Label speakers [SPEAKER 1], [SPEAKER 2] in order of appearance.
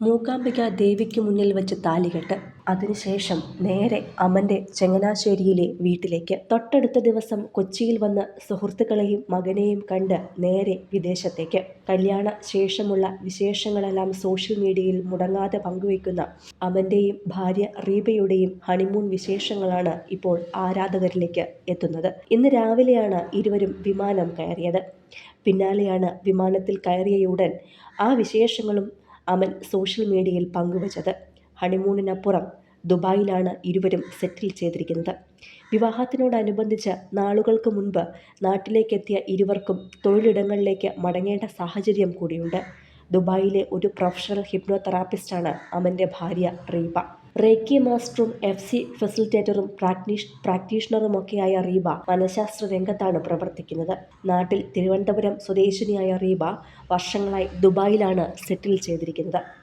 [SPEAKER 1] മൂകാംബിക ദേവിക്ക് മുന്നിൽ വെച്ച് താലികെട്ട്. അതിനുശേഷം നേരെ അമന്റെ ചങ്ങനാശ്ശേരിയിലെ വീട്ടിലേക്ക്. തൊട്ടടുത്ത ദിവസം കൊച്ചിയിൽ വന്ന് സുഹൃത്തുക്കളെയും മകനെയും കണ്ട് നേരെ വിദേശത്തേക്ക്. കല്യാണ ശേഷമുള്ള വിശേഷങ്ങളെല്ലാം സോഷ്യൽ മീഡിയയിൽ മുടങ്ങാതെ പങ്കുവയ്ക്കുന്ന അമന്റെയും ഭാര്യ റീബയുടെയും ഹണിമൂൺ വിശേഷങ്ങളാണ് ഇപ്പോൾ ആരാധകരിലേക്ക് എത്തുന്നത്. ഇന്ന് രാവിലെയാണ് ഇരുവരും വിമാനം കയറിയത്. പിന്നാലെയാണ് വിമാനത്തിൽ കയറിയയുടൻ ആ വിശേഷങ്ങളും അമൻ സോഷ്യൽ മീഡിയയിൽ പങ്കുവച്ചത്. ഹണിമൂണിനപ്പുറം ദുബായിലാണ് ഇരുവരും സെറ്റിൽ ചെയ്തിരിക്കുന്നത്. വിവാഹത്തിനോടനുബന്ധിച്ച് നാളുകൾക്ക് മുൻപ് നാട്ടിലേക്കെത്തിയ ഇരുവർക്കും തൊഴിലിടങ്ങളിലേക്ക് മടങ്ങേണ്ട സാഹചര്യം കൂടിയുണ്ട്. ദുബായിലെ ഒരു പ്രൊഫഷണൽ ഹിപ്നോതെറാപ്പിസ്റ്റാണ് അമന്റെ ഭാര്യ റീബ. റേക്കി മാസ്റ്ററും FC ഫെസിലിറ്റേറ്ററും പ്രാക്ടീഷണറുമൊക്കെയായ റീബ മനഃശാസ്ത്ര രംഗത്താണ് പ്രവർത്തിക്കുന്നത്. നാട്ടിൽ തിരുവനന്തപുരം സ്വദേശിനിയായ റീബ വർഷങ്ങളായി ദുബായിലാണ് സെറ്റിൽ ചെയ്തിരിക്കുന്നത്.